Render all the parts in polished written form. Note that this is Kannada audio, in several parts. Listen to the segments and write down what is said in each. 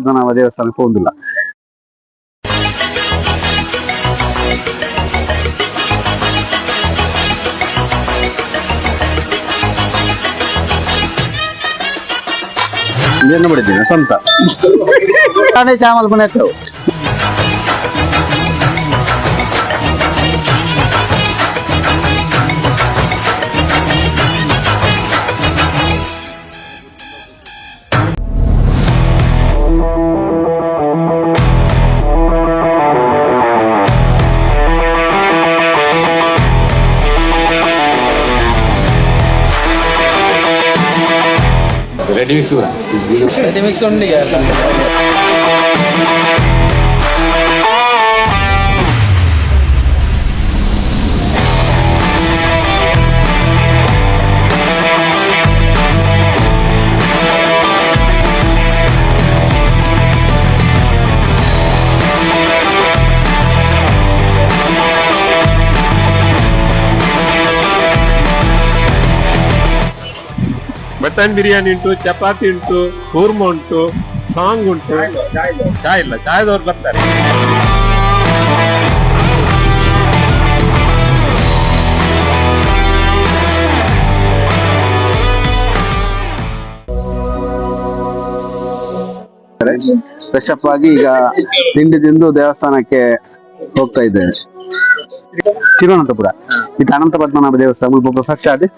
ಪದ್ಮನಾಭ ದೇವಸ್ಥಾನಕ್ಕೆ ಹೋಗುದಿಲ್ಲ. ಏನು ಮಾಡಿದ್ದೀನಿ ಸ್ವಂತ ನಾನೇ ಚಾಮಲ್ ಮನೆ ಹತ್ರ రెడీ మిక్స్ కూడా రెడీ మిక్స్ ఉంది ಮಟನ್ ಬಿರಿಯಾನಿ ಉಂಟು, ಚಪಾತಿ ಉಂಟು, ಕೂರ್ಮ ಉಂಟು, ಸಾಂಗ್ ಉಂಟು. ಚಾಯ್ ಇಲ್ಲ, ಚಾಯದವ್ರು ಬರ್ತಾರೆ. ಫ್ರೆಶ್ ಅಪ್ ಆಗಿ ಈಗ ತಿಂಡಿ ತಿಂದು ದೇವಸ್ಥಾನಕ್ಕೆ ಹೋಗ್ತಾ ಇದ್ದೇನೆ. ತಿರುವನಂತಪುರ ಇದು ಅನಂತ ಪದ್ಮನಾಭ ದೇವಸ್ಥಾನ ಒಬ್ಬೊಬ್ಬ ಫ್ರೆಶ್ ಆಗಿ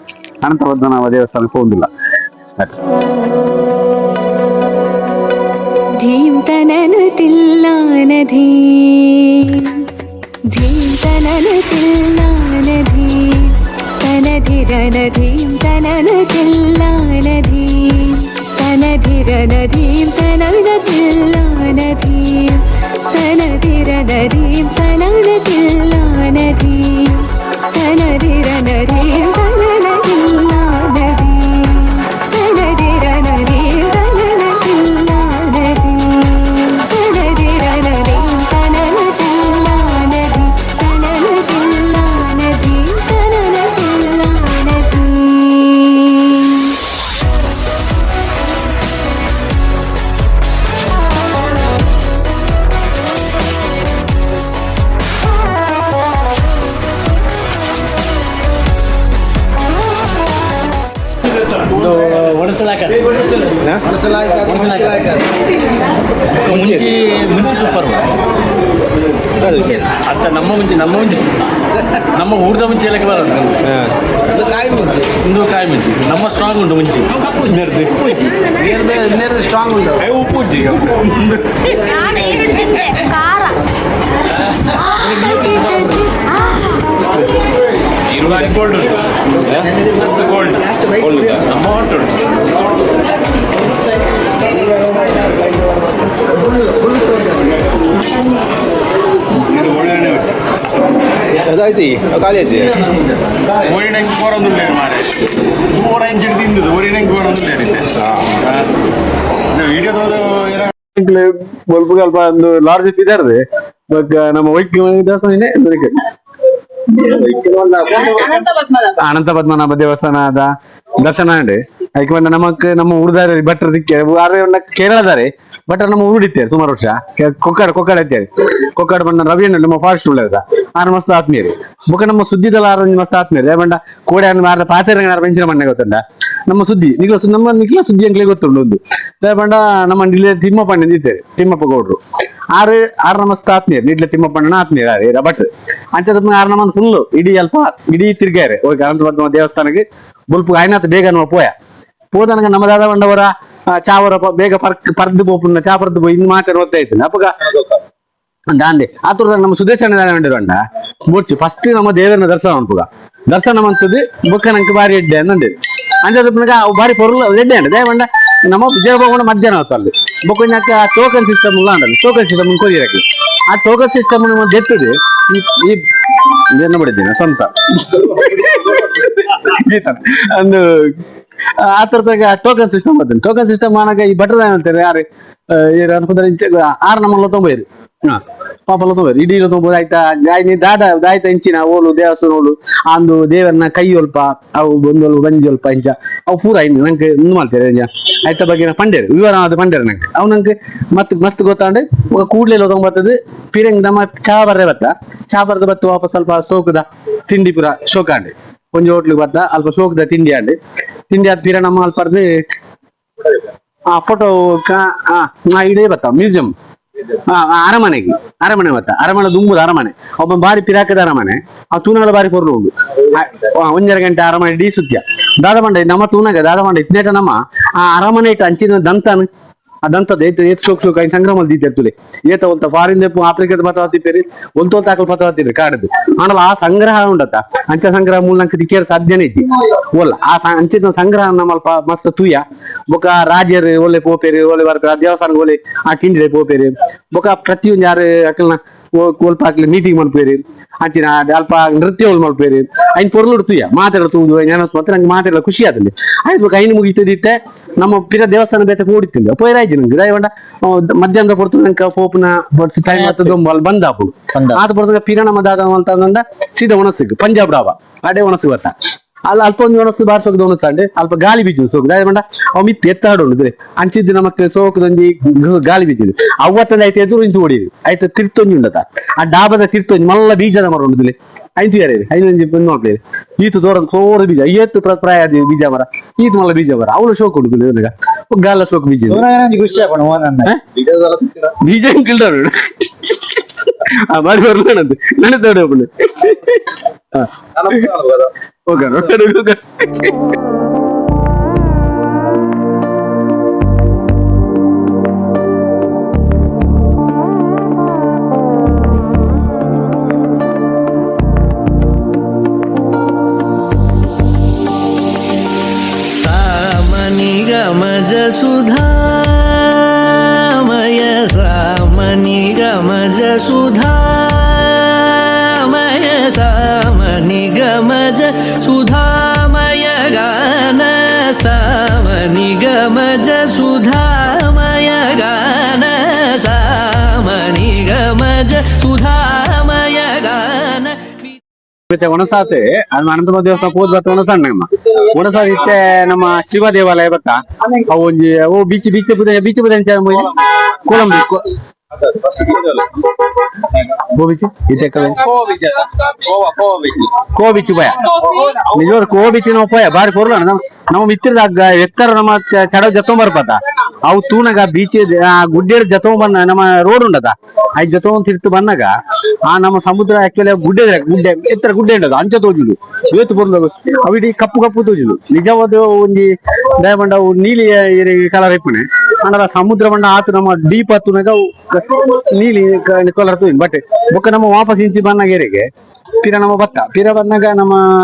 ಅನಂತ ಪದ್ಮನಾಭ ದೇವಸ್ಥಾನಕ್ಕೆ ಹೋಗುದಿಲ್ಲ. ಧೀಂ ತನನ ತಿಲ್ಲಾನ ಧೀಂ ತನನ ತಿಲ್ಲಾನ ತನಧಿರನ ಧೀಂ ತನನ ತಿಲ್ಲಾನ ತನಧಿರನ ಧೀಂ ತನನ ತಿಲ್ಲಾನ ತನಧಿರನ ಧೀಂ ತನನ ತಿಲ್ಲಾನ ತನಧಿರನ ಧೀಂ ತನನ ತಿಲ್ಲಾನ ತನಧಿರನ ಧೀಂ ತನನ ತಿಲ್ಲಾನ ತನಧಿರನ ಧೀಂ ತನನ ತಿಲ್ಲಾನ ತನನ ತಿಲ್ಲಾನ ಧೀಂ ತನನ ತಿಲ್ಲಾನ ಮುಂಚೆ ಸೂಪರ್ ಅಂತ ನಮ್ಮ ಊಟದ ಮುಂಚೆ ಎಲ್ಲಕ್ಕೆ ಬರೋದು. ಕಾಯಿ ಮುಂಚೆ ಒಂದು ಕಾಯಿ ಮುಂಚೆ ನಮ್ಮ ಸ್ಟ್ರಾಂಗ್ ಉಂಟು ಮುಂಚೆ ಸ್ಟ್ರಾಂಗ್ ಉಂಟು ಉಪ್ಪು ಇರುವಾರಿ ಗೋಲ್ಡ್ ಉಂಟು ಗೋಲ್ಡ್ ನಮ್ಮ ಉಂಟು ಅದಾಯ್ತು ಖಾಲಿ ಐತಿ ಓರಿನಂಗೆ ಕೋರೊಂದುಲ್ಲೆ ಮಾರೆ ಓರೆಂಜ್ ತಿಂದದು ಓರಿನಂಗೆ ಕೋರೊಂದುಲ್ಲೆ ವಿಡಿಯೋದ ಸ್ವಲ್ಪ ಸ್ವಲ್ಪ ಒಂದು ಲಾರ್ಜ್ ಇದ್ದಾರೆ ನಮ್ಮ ವೈದ್ಯ ದೇವಸ್ಥಾನ ಅನಂತ ಪದ್ಮನಾಭ ದೇವಸ್ಥಾನದ ದರ್ಶನ ಉಂಟು. ಅದಕ್ಕೆ ಬಂದ ನಮ್ಮ ಉಳಿದಾರೆ ಭಟ್ರ ದಿಕ್ಕೆ ಕೇರಳದಾರೆ ಭಟ್ರ ನಮ್ಮ ಉರುಡಿತ್ತೇವೆ ಸುಮಾರು ವರ್ಷ ಕೊಕ್ಕಡ ಇತ್ತೇವೆ ಕೊಕ್ಕಡ ಬಂದ ರವಿಯನ್ನು ನಮ್ಮ ಫಾರೆಸ್ಟ್ ಉಳ್ಳದ ಆರು ಮಸ್ತ್ ಆತ್ಮೀಯರು ಬುಕ್ಕ ನಮ್ಮ ಸುದ್ದಿದಲ್ಲ ಆರು ಮಸ್ತ್ ಆತ್ಮೀಯರು ಬಂಡ ಕೋಡೆ ಮಾರ ಪಾತೆರ ಪೆಂಚಿನ ಮಣ್ಣೆ ಗೊತ್ತಂಡ ನಮ್ಮ ಸುದ್ದಿ ನಮ್ಮ ನಿಖಿಲ ಸುದ್ದಿ ಅಂಕ್ಲೆ ಗೊತ್ತುಂಡು ಒಂದು ಬಂಡ ನಮ್ಮ ಇಲ್ಲಿ ತಿಮ್ಮಪ್ಪ ಇದ್ದೇವೆ ತಿಮ್ಮಪ್ಪ ಗೌಡ್ರು ಆರು ಮಸ್ತ್ ಆತ್ಮೀಯರು ನಿಡ್ಲೆ ತಿಮ್ಮಪ್ಪಣ್ಣನ ಆತ್ಮೀಯರು ಭಟ್ ಅಂಚದ ಆರು ನಮ್ಮ ಫುಲ್ ಇಡೀ ತಿರ್ಗ್ಯಾರೆ ಹೋಗಿ ಅನಂತ ಪದ್ಮ ದೇವಸ್ಥಾನಕ್ಕೆ ಬುಲ್ಪು ಆಯ್ನಾಥ ಬೇಗ ಪೋದನಗ ನಮ್ಮ ದಾದ ಬಂಡವರ ಚಾವರ ಬೇಗ ಪರ್ದು ಪೋಪುನ್ನ ಚಾ ಪರ್ದು ಪೋ ಇನ್ನು ಮಾತಾಡಿ ಓದ್ತಾ ಇದ್ದೀನಿ ಅಪ್ಪಗ ದಾಂಡೆ ಆತುರದಾಗ ನಮ್ಮ ಸುದೇಶಣ್ಣ ಬಂಡ ಮುಡ್ಚಿ ಫಸ್ಟ್ ನಮ್ಮ ದೇವರನ್ನ ದರ್ಶನ ಅನ್ಪುಗ ದರ್ಶನ ಮಂತದ್ದು ಬುಕ್ಕ ನಂಗೆ ಬಾರಿ ಎಡ್ಡೆ ಅನ್ನಂಡೆ ಅಂಜದ ಬಾರಿ ಪೊರ್ಲು ಎಡ್ಡೆ ಅಂಡ ದೇವಂಡ ನಮ್ಮ ವಿಜಯಭವನ ಮಧ್ಯಾಹ್ನ ಹೊತ್ತಲ್ಲಿ ಬೊಕ್ಕ ಟೋಕನ್ ಸಿಸ್ಟಮ್ ಉಂಟಲ್ಲ ಟೋಕನ್ ಸಿಸ್ಟಮ್ ಕೊರಿಯಕ್ಕೆ ಆ ಟೋಕನ್ ಸಿಸ್ಟಮ್ ಗೆತ್ತದೆ ಈ ಏನು ಮಾಡಿದ್ದೀನಿ ಸ್ವಂತ ಒಂದು ಆ ತರದಾಗ ಟೋಕನ್ ಸಿಸ್ಟಮ್ ಬರ್ತೀನಿ ಟೋಕನ್ ಸಿಸ್ಟಮ್ ಆನಾಗ ಈ ಬಟರ್ ಅಂತಾರೆ ಯಾರು ಅನ್ಕೋದ್ರೆ 6 ನಮ್ಮ 95 ಹಾ ಪಾಪಲ ತೊಂಬರು ಇಡೀ ತೊಂಬೋದು ಆಯ್ತಾ ಗಾಯನಿ ದಾಯ್ತ ಇಂಚಿನ ಓಲು ದೇವಸ್ಥಾನ ಓಲು ಅಂದು ದೇವರನ್ನ ಕೈ ಒಲ್ಪ ಅವು ಬಂದೋಲು ಬಂಜಿ ಒಲ್ಪ ಇಂಚ ಅವು ಪೂರ ಇನ್ನು ನಂಗೆ ಇನ್ನು ಮಾಡ್ತಾರೆ ಆಯ್ತ ಬಗ್ಗೆ ಪಂಡೇರು ವಿವರವಾದ ಪಂಡೇರು ನಂಗೆ ಅವು ನಂಗೆ ಮಸ್ತ್ ಗೊತ್ತಾಂಡೆ ಕೂಡ್ಲೆ ತೊಂಬತ್ತದು ಪಿರಂಗ್ ನಮ್ಮ ಚಾ ಬರ್ರೆ ಬತ್ತ ಚಾ ಬರ್ದ ಬತ್ತು ವಾಪಸ್ ಸ್ವಲ್ಪ ಸೋಕುದ ತಿಂಡಿ ಪುರ ಶೋಕಾಂಡೆ ಒಂಜಿ ಹೋಟ್ಲಿಗೆ ಬತ್ತ ಅಲ್ಪ ಸೋಕುದ ತಿಂಡಿ ಆಂಡೆ ತಿಂಡಿ ಆದ ಪಿರ ನಮ್ಮ ಅಲ್ಪರ್ದು ಫೋಟೋ ಇಡೇ ಬತ್ತ ಮ್ಯೂಸಿಯಂ ಅರಮನೆ ಬತ್ತ ಅರಮನೆ ದುಂಬುದ ಅರಮನೆ ಒಬ್ಬ ಬಾರಿ ಪಿರಾಕದ ಅರಮನೆ ಆ ತೂನಗದ ಬಾರಿ ಪೊರ್ಲು ಉಂಡು 1.5 ಗಂಟೆ ಅರಮನೆ ಡಿ ಸುತ್ಯ ದಾದಮಂಡ ನಮ್ಮ ತೂನಗ ದಾದಮಂಡ ಇತ್ನೇಟ ನಮ್ಮ ಆ ಅರಮನೆ ಇಟ್ಟು ಅಂಚಿನ ದಂತನು ಆ ದಂತದ ಏತ್ ಶೋಕ್ ಸಂಗ್ರಾಮ ದೀತಿರ್ತುಲೆ ಏತ ಒಂತ ಫಾರಿನ್ ಆಫ್ರಿಕಾದ ಪತವತ್ತಿಪ್ಪೇರಿ ಒಂತ ಹಾಕಲ್ ಪತವತ್ತಿರಿ ಕಾಡದು ಆನಲ್ಲ ಆ ಸಂಗ್ರಹ ಉಂಡತ್ತ ಅಂಚ ಸಂಗ್ರಹ ಮೂಲ ನಂಗೆ ದಿಕ್ಕೇರ್ ಸಾಧ್ಯನೇ ಐತಿ ಓಲ್ಲ ಆ ಅಂಚಿನ ಸಂಗ್ರಹ ನಮ್ಮಲ್ಪ ಮಸ್ತ್ ತೂಯ ಬೊಕ ರಾಜ್ಯರು ಒಳ್ಳೆ ಪೋಪೇರಿ ಒಳ್ಳೆ ಬರ್ತಾರೆ ದೇವಸ್ಥಾನ ಒಳ್ಳೆ ಆ ಕಿಂಡಿ ಪೋಪೇರಿ ಬೊಕ ಪ್ರತಿಯೊಂದು ಯಾರು ಅಕಲ್ನ ಒಲ್ಪ ಹಾಕ್ಲಿ ಮೀಟಿಂಗ್ ಮಾಡ್ಪೇರಿ ಅಂಚಿನ ಅಲ್ಪ ನೃತ್ಯ ಮಾಡ್ಪೇರಿ ಐನ್ ಪೊರ್ಲು ಉಡ್ತೀಯ ಮಾತಾಡ್ತುದು ನೆನಸ್ತು ನಂಗೆ ಮಾತಾಡಲ್ಲ ಖುಷಿ ಆದಲ್ಲಿ ಆಯ್ತು ಬೇಕು ಐನು ಮುಗಿತದಿತ್ತೆ ನಮ್ಮ ಪಿರ ದೇವಸ್ಥಾನ ಬೇತೆ ಓಡಿತಿಲ್ಲ ಪೋಯ್ರಾಯ್ತು ನಂಗೆ ದಯವಂಡ ಮಧ್ಯಾಹ್ನ ಕೊಡ್ತು ನಂಗೆ ಪೋಪನ ಟೈಮ್ ಆಗ್ತದೆ ಅಲ್ಲಿ ಬಂದ ಹಾಪು ಆತ ಬರ್ತದೆ ಪಿರ ನಮ್ಮ ದಾದ ಅಂತಂದ ಸೀದಾ ಒಣಸಿಗ್ ಪಂಜಾಬ್ ಡಾಬಾ ಅಡೆ ಒಣಸಿ ಬರ್ತಾ ಅಲ್ಲ ಅಲ್ಪ ಒಂದು ಒಣಸು ಬಾರ್ಸೋದು ಒಣಸಂಡೆ ಅಲ್ಪ ಗಾಳಿ ಬಿದ್ದು ಸೋಕು ದಯವಂಡ ಅವ್ ಮಿತ್ ಎತ್ತಾಡೋಣ ಅಂಚಿದ್ದು ನಮಕ್ ಸೋಕದೊಂದಿ ಗಾಳಿ ಬಿದ್ದಿದ್ದು ಅವತ್ತೊಂದು ಆಯ್ತು ಎದುರು ಇಂಚು ಓಡಿರಿ ಆಯ್ತು ತಿರ್ತೊಂಜಿ ಉಂಡತ ಆ ಡಾಬದ ತಿರ್ತೊಂಜಿ ಮಲ್ಲ ಬೀಜದ ಮರ ಉಂಡುದಿಲ್ಲ ಐದು ಯಾರೇ ಐದೊಂಜಿ ನೋಡ್ಲಿ ಈತು ದೂರ ಸೋರ ಬೀಜ ಐವತ್ತು ಪ್ರಾಯ ಬೀಜ ಮರ ಈತು ಮಲ್ಲ ಬೀಜ ಮರ ಅವಳು ಶೋಕ್ ಉಂಡುದಿಲ್ಲ ನನಗ ಗಾಲ ಶೋಕ್ ಬೀಜ ಬೀಜ ಕಿಲ್ಡರು ಬಾರಿ ಬರ್ಲಂತೆ ನೆನೆದೋಡೆ ಒಬ್ಬಳು ಹೋಗ गमज सुधामय सामनि गमज सुधामय सामनि गमज सुधामय गान सामनि गमज सुधामय गान सामनि गमज सुधामय गान ಒಣಸಾತೆ ಅದು ಅನಂತಮ ದೇವಸ್ಥಾನ ಹೋದ್ ಬತ್ತ ಒಣಸಣ್ಣ ನಮ್ಮ ಒಣಸಾದ ಇತ್ತೆ ನಮ್ಮ ಶಿವ ದೇವಾಲಯ ಬತ್ತ ಅವು ಒಂಜಿ ಅವು ಬೀಚ್ ಬೀಚ್ ಬುದ ಕೊಳಂಬಿ ಕೋಬಿಚ್ ಪಯ ನಿಜವಾದ ಕೋಬಿಚ್ ನಾವು ಪಯ ಬಾರಿ ಕೊರ್ಲ ನಮ್ಮ ಮಿತ್ರದ ಎತ್ತರ ನಮ್ಮ ಚಡವ್ ಜತೊಂಬ ಬರ್ಪತ್ತ ಅವು ತೂನಗ ಬೀಚ್ ಗುಡ್ಡೆ ಜತೊಂಬ ಬನ್ನ ನಮ್ಮ ರೋಡ್ ಉಂಡದ ಐದು ಜತೊಂಬ ತಿರ್ತು ಬನ್ನಾಗ ಆ ನಮ್ಮ ಸಮುದ್ರ ಆಕ್ಚುಲಿ ಗುಡ್ಡೆ ಎತ್ತರ ಗುಡ್ಡೆ ಉಂಡದ ಅಂಚ ತೋಜುದು ಇವತ್ತು ಬರ್ಲ ಅವಿಡಿ ಕಪ್ಪು ತೋಜುದು ನಿಜವಾದ ಒಂಜಿ ದಯಬಂಡ ನೀಲಿ ಕಲರ್ ಇಪ್ಪಣೆ ಅಂದ್ರ ಸಮುದ್ರ ಬಂಡ ಆತು ನಮ್ಮ ಡೀಪ್ ಹತ್ತುನಾಗ ನೀಲಿ ಕಲರ್ ತೋಜ್ ಬಟ್ ಬೊಕ್ಕ ನಮ್ಮ ವಾಪಸ್ ಇಂಚಿ ಬನ್ನಾಗೆರೆಗೆ ಪಿರ ನಮ್ಮ ಬತ್ತ ಪಿರ ಬಂದಾಗ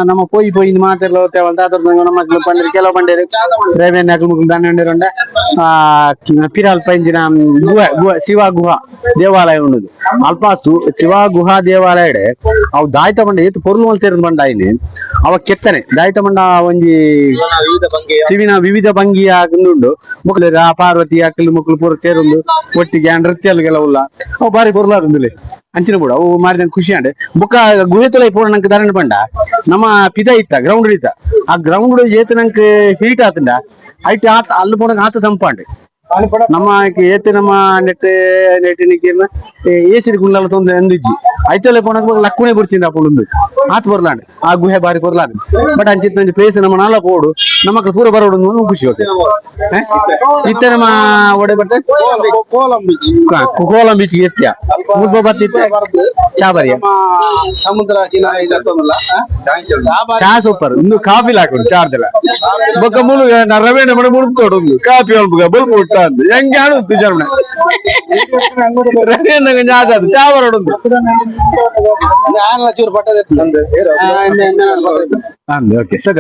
ನಮ್ಮ ಪೋಯಿ ಮಾತೆಲ್ಲ ಅದ್ರ ನಮ್ಮ ಬಂಡೇರಿ ಕೆಲವು ಬಂಡೇರಿ ರೇವೇನ್ ದಂಡ ಪಿರ ಅಲ್ಪ ಇಂಚಿನ ಶಿವ ಗುಹಾ ದೇವಾಲಯ ಉಂಡದು ಅಲ್ಪ ಶಿವ ಗುಹಾ ದೇವಾಲಯ ಅವು ದಾಯ್ತ ಬಂಡ ಏತು ಪೊರ್ಲು ಮಲ್ತೇರ್ ಬಂಡ ಇಲ್ಲಿ ಅವ ಕೆತ್ತನೆ ದಾಯ್ತ ಬಂಡ ಒಂಜಿ ಶಿವಿನ ವಿವಿಧ ಭಂಗಿಯ ಉಂಡು ಮುಕ್ಳು ಪಾರ್ವತಿ ಅಕ್ಕಲು ಮುಕ್ಳು ಪೂರ ಸೇರೊಂದು ಒಟ್ಟಿಗೆ ನೃತ್ಯಗೆಲ್ಲ ಉಲ್ಲ ಅವು ಬಾರಿ ಪೊರ್ಲಾರುಂದಿಲ್ಲ ಅಂಚಿನ ಕೂಡ ಅವು ಮಾರಿದ ಖುಷಿ ಅಂಡೆ ಬುಕ್ಕ ಗುಹೆ ತೊಲೆ ಪೋಣ ನಂಗೆ ದಾರಣ ಬಂಡ ನಮ್ಮ ಪಿದ ಇತ್ತ ಗ್ರೌಂಡ್ ಇತ್ತ ಆ ಗ್ರೌಂಡ್ ಏತ್ ನಂಗೆ ಹೀಟ್ ಆತಂಡ ಐಟ್ ಆತ ಅಲ್ಲಿ ಪೋಣ ಆತ ತಂಪಾಂಡೆ ನಮ್ಮ ಏತ್ ನಮ್ಮ ನೆಟ್ಟಿನಿಗೆ ಏಸಿಡ್ ಗುಂಡಲ ತೊಂದ್ರೆ ಎಂದಿಜ್ಜಿ ಐತೊಲೆ ಪೋಣ ಲಕ್ಕುಣೆ ಬಿಡ್ಚಿಂದ ಪುಂಡು ಆತ ಬರ್ಲಾಂಡೆ ಆ ಗುಹೆ ಬಾರಿ ಬರ್ಲಾಂಡೆ ಬಟ್ ಅಂಚಿತ್ ಪ್ಲೇಸ್ ನಮ್ಮ ನಾಲ ಪೋಡು ನಮಕ್ ಪೂರ ಬರೋಡು ಖುಷಿ ಹೋಗ್ತದೆ ಇತ್ತ ನಮ್ಮ ಒಡೆ ಬಟ್ಟೆ ಕೋಲಂ ಬೀಚ್ ಎತ್ಯ ಮುದ್ಬ ಬತ್ತಿತ್ತೆ ಚಾಬರಿಯ ಸಮುದ್ರ ಚಾ ಸೂಪರ್ ಇನ್ನು ಕಾಫಿ ಹಾಕೊಂಡು ಚಾರ್ದೆಲ್ಲ ಬೊಕ್ಕ ಮುಳುಗ ರವೇಣ ಮಡ ಮುಳುಗ್ತೋಡು ಕಾಫಿ ಒಳ್ಬುಗ ಬಲ್ಬು ಉಟ್ಟ ಅಂತ ಹೆಂಗೆ ಆಡುತ್ತು ಜರ್ಮಣ ರವೇಣ ಜಾದ ಚಾ ಬರೋಡು ಚೂರು ಪಟ್ಟದ ಓಕೆ ಸಗ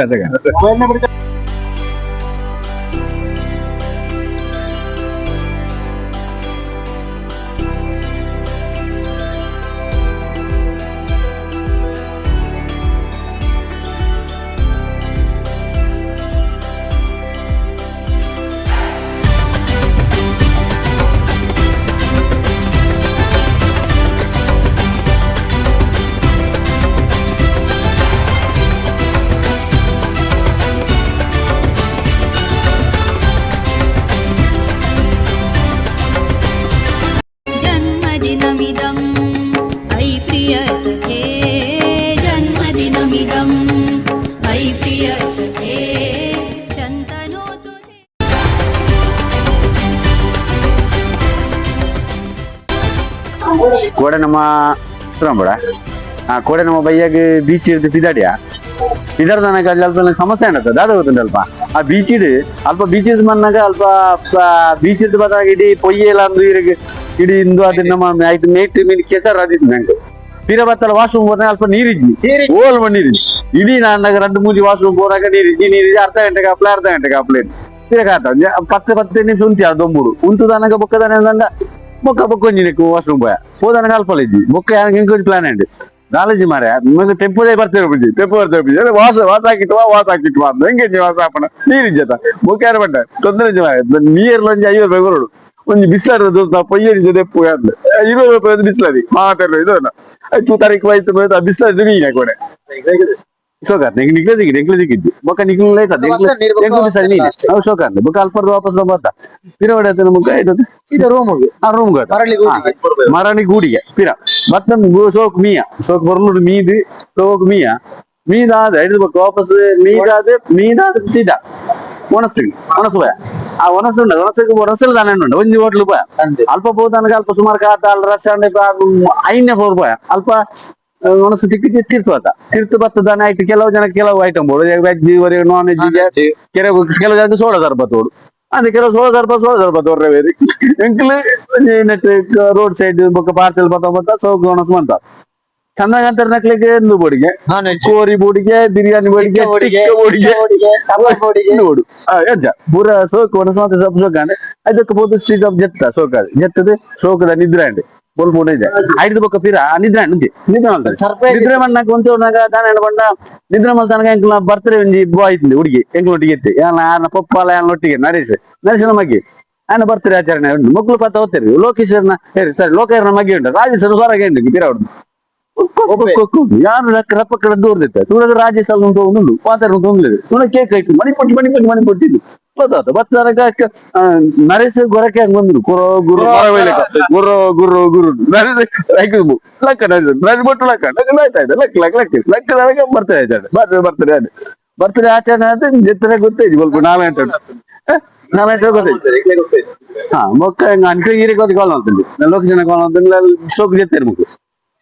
ಕೋಡೆ ನಮ್ಮ ಸುರಂಬುಡ ಕೋಡೆ ನಮ್ಮ ಬೈಯಾಗ ಬೀಚ್ ಇರ್ದು ಪಿದಾಡಿಯಾ ಇದರ ನನಗೆ ಅಲ್ಲಿ ಅಲ್ಪ ಸಮಸ್ಯೆ ಏನಾಗ್ತದೆ ಅದು ಗೊತ್ತುಂಟು ಅಲ್ಪ ಆ ಬೀಚ್ ಇಡು ಅಲ್ಪ ಬೀಚ್ ಮನ್ನಾಗ ಅಲ್ಪ ಬೀಚ್ ಇದ್ದು ಬಂದಾಗ ಇಡೀ ಪೊಯ್ಯೆಲ್ಲ ಅಂದು ಇಡೀ ಇಂದು ಅದು ನಮ್ಮ ಆಯ್ತು ಮೇಟ್ ಮೀನು ಕೆಸರು ಅದಿತ್ತು ನಂಗೆ ತೀರ ಬತ್ತಲ್ಲ ವಾಶ್ರೂಮ್ ಹೋದಾಗ ಅಲ್ಪ ನೀರಿದ್ದಿ ಓಲ್ ನೀರಿದ್ದಿ ಇಡೀ ನಾನು 2-3 ವಾಶ್ರೂಮ್ ಹೋದಾಗ ನೀರಿದ್ದಿ ಅರ್ಧ ಗಂಟೆಗೆ ಅಪ್ಲೇ ತಿರಗಾತ 10 ನಿಮಿಷ ಉಂತಿ ಅದು ದೊಂಬುಡು ಉಂಟು ನನಗೆ ಬೊಕ್ಕದಾನೆ ಅಂದಂಗ ಬೊಕ್ಕೊಂಜಿನಕ್ಕೆ ವಾಶ್ರೂಮ್ ಹೋದಾನ ಅಲ್ಪಲ್ಲ ಇದ್ದಿ ಬೊಕ್ಕ ಹೆಂಗ್ ಪ್ಲಾನ್ ಉಂಟು ನಾಲೆಜ್ ಮಾರ ನಿಮಗೆ ಟೆಂಪೋದೇ ಬರ್ತೇವೆ ಟೆಂಪೋ ಬರ್ತೇವೆ ವಾಸ ಹಾಕಿಟ್ವಾ ಅಂತ ಹೆಂಗೆ ವಾಸ ಹಾಪಣ ನೀರಿಜ್ಜತ ಬೊಕ್ಕ ಯಾರು ಬಟ್ಟ ತೊಂದರೆ ನೀರ್ ಒಂಜಿ 50 ರೂಪಾಯಿ ಬರೋಡು ಒಂಜಿ ಬಿಸ್ಲರ್ ಪೊಯ್ಯರಿ ಜೊತೆ ಪೋಯಾದ್ಲು 20 ರೂಪಾಯಿ ಒಂದು ಬಿಸ್ಲರಿ ಮಾತಾಡಲು ಇದನ್ನ 2 ತಾರೀಕು ಆಯ್ತು ಬಿಸ್ಲರ್ ಮೀನ ಕೊಡೆ ಶೋಕಾತ್ ನಿಕ್ಲೆ ಸಿಕ್ಕಿದ್ದು ಬೊಕ್ಕ ನಿಕ್ಲೆ ಶೋಕಾತ್ ಬೊಕ್ಕ ಅಲ್ಪ ವಾಪಸ್ ಬಂದ ಪಿರವಡೆ ನಮ್ಗೆ ಇದು ರೂಮ್ ಮರಣಿ ಗೂಡಿಗೆ ಪಿರ ಮತ್ತೆ ಸೋಕ್ ಸೋಕ್ ಬರ್ಲು ಮೀದು ಸೋಕ್ ಮೀದಾದ ಹಿಡಿದು ಬೊಕ್ಕ ವಾಪಸ್ ಮೀದಾದ ಸೀದಾ ಒಣಸುವ ಆ ಒಣಸಿಗೆ ತಾನೇ ಉಂಟು ಒಂಜಿ ಹೋಟ್ಲು ರೂಪಾಯಿ ಅಲ್ಪ ಹೋದನಗೆ ಅಲ್ಪ ಸುಮಾರು ಕಾತ ರೆಸ್ಟೋರೆಂಟ್ 5 ರೂಪಾಯಿ ಅಲ್ಪ ಒಣಸು ತಿರ್ತು ಬರ್ತದಾನೆ ಆಯ್ತು ಕೆಲವು ಐಟಮ್ ಬೋಡು ವೆಜ್ ನಾನ್ ವೆಜ್ ಕೆಲವು ಜನ ಸೋಡ ಸರ್ಬತ್ತೋಡು ಅಂದ್ರೆ ಕೆಲವು ಸೋಳ ಸರ್ಬತ್ ಹೊರ್ರೆ ಎಂಕ್ಲು ರೋಡ್ ಸೈಡ್ ಬೊಕ್ಕ ಪಾರ್ಸೆಲ್ ಬತ್ತ ಸೋಗು ಒಣಸು ಬಂತ ಚಂದಾಗ ಅಂತಾರೆ ನಕ್ಲಿಗೆ ಎಂದು ಬೋಡಿಗೆ ಕೋರಿ ಬೋಡಿಗೆ ಬಿರಿಯಾನಿ ಬೋಡಿಗೆ ಬೋಡು ಅಜ್ಜ ಪೂರ ಸೋಕು ಒಣಸು ಮತ್ತೆ ಸೊಪ್ಪು ಸೋಕಾಂಡೆ ಅದಕ್ಕೆ ಪೋದು ಸೀದಾ ಜತ್ತ ಸೋಕಾದ ಜತ್ತದ ಸೋಕದ ನಿದ್ರೆ ಅಂಡೆ ಬೋಲ್ಬೋಡ ಇದೆ ಐದು ಬೊಕ್ಕ ಪಿರ ನಿದ್ರೆ ಅಂಡೆ ನಿದ್ರೆ ಮಾಡ್ತಾರೆ ನಿದ್ರೆ ಮಣ್ಣಾಕ ಒಂಚೂರ್ನಾಗ ದಾನ ಬಂಡ ನಿದ್ರೆ ಮಾಡ್ತಾನ ಎಂಕ್ಲ ಬರ್ತಡೆ ಒಂಜಿ ಬಾಯ್ತಿಂದೆ ಹುಡುಗಿ ಎಂಕ್ಲೊಟ್ಟಿಗೆ ಎತ್ತಿ ಯಾನ ಪಪ್ಪಾಲ ಯಾನೊಟ್ಟಿಗೆ ನರೇಶನ ಮಗ್ಗಿ ಆನ ಬರ್ತಡೆ ಆಚರಣೆ ಉಂಟು ಮಕ್ಕಳು ಪತ್ತ ಹೋಗ್ತಾರೆ ಲೋಕೇಶ್ವರನ ಸರಿ ಲೋಕೇಶ್ವರನ ಮಗ್ಗಿ ಉಂಟು ರಾಜೇಶ್ವರ ಹೊರಗೆ ಉಂಟು ಪಿರ ಹೊಡೆದು ಯಾರು ರಪ್ಪ ಕಡೆ ದೂರದಿತ್ತ ತುಳಗ ರಾಜೇಶ್ ಉಂಟು ಪಾತ್ರ ತುಳ ಕೇಕ್ ಆಯ್ತು ಮಣಿ ಕೊಟ್ಟಿದ್ದು ಬತ್ತಾಗ ನರೇಶ್ ಗೊರಕೆ ಬಂದ್ರು ಗುರು ಲಕ್ಕ ನರೇಶ್ ಬಟ್ಟು ಲಕ್ಕ ಬರ್ತಡೆ ಆಚರಣೆ ಆದ್ರೆ ಜೊತೆ ಗೊತ್ತೈತಿ ಸ್ವಲ್ಪ ನಾವೇ ಅಂತ ಗೊತ್ತೈತಿ ಹಾ ಮೊಕ್ಕ ಅನ್ಕ ಗೀರಿಗೆ ಕಾಲ್ ಮಾಡ್ತೀನಿ ಲೊಕೇಶನ್ ಕಾಲ್ ಮಾಡ್ತೀನಿ ಸೋಕ್ ಜೊತೆ ಮುಕ್ಕು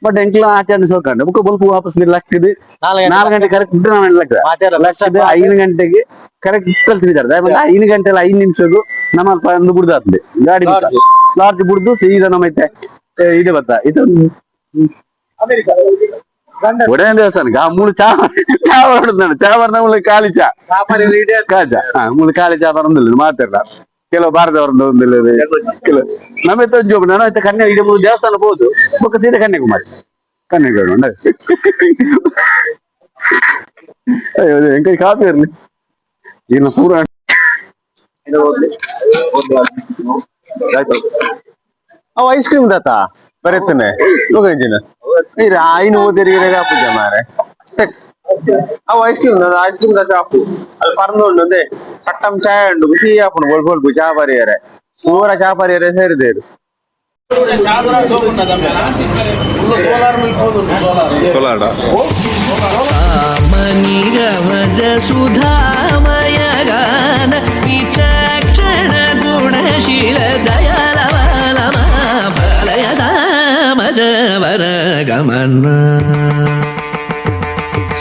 ಬಟ್ ಎಂಕ್ಲ ಆಚರಣೆ ಸೋಕಂಡು ಬುಕ್ಕ ಬಲ್ಪು ವಾಪಸ್ ಲಕ್ಕದು 4 ಗಂಟೆ ಕರೆಕ್ಟ್ ಲಕ್ಕದು 5 ಗಂಟೆಗೆ ಕರೆಕ್ಟ್ ಕಲ್ತಿದ್ದಾರೆ 5 ಗಂಟೆ 5 ನಿಮಿಷದ್ದು ನಮ್ಮ ಒಂದು ಬುಡ್ದಾಗ್ತದೆ ಗಾಡಿ ಲಾರ್ಜ್ ಬುಡ್ದು ಸೀದಾ ನಮ್ಮ ಇದು ಬತ್ತ ಇದು ಒಡೆಯ ದೇವಸ್ಥಾನಕ್ಕೆ 3 ಚಾ ಹೊಡೆದ ಚಾ ಬರ್ನ ಖಾಲಿ ಚಾ ಮೂಲ ಖಾಲಿ ಚಾ ಬರಂದಿಲ್ಲ ಮಾತಾಡ ಕೆಲವು ಭಾರತವರದ್ದು ಒಂದಿಲ್ಲ ಕೆಲವು ನಮ್ಮ ತಂಜೋಬ ನಾನು ಆಯ್ತಾ ಕನ್ಯಾ ಇಡೀ ದೇವಸ್ಥಾನ ಹೋದು ಬೊಕ್ಕ ಸೀದಾ ಕನ್ಯಾಕುಮಾರಿ ಅಯ್ಯೋ ಎಂಕೈ ಕಾಪಿ ಇರ್ಲಿ ಇನ್ನು ಪೂರ ಅವ ಐಸ್ ಕ್ರೀಮ್ ದಾತ ಬರೀತಾನೆ ಲೋಕಂಜಿನ ಐನು ಓದಿರಿಗೆ ಪೂಜೆ ಮಾರೆ ಅವ ಐಸ್ ಕ್ರೀಮ್ ದಾತ ಆಪು ಅಲ್ಲಿ ಪರಂದು ಒಂದೇ ಕಟ್ಟಂ ಚಾಯ್ ಉಂಡು ಬಿಸಿ ಆಪುಂಡು ಬೊಲ್ಪೊಲ್ಪು ಚಾ ಪರಿಯರೆ ಪೂರ ಚಾ ಪರಿಯರೆ ಸೇರಿದೇರು ಮನಿಗಮಜ ಸುಧಾಮಯ ಗಾನ ವಿಚಕ್ಷಣ ಗುಣಶೀಲ ದಯಾಲವಲಮ ಬಲಯ ಸಾಮಜ ವರ ಗಮನ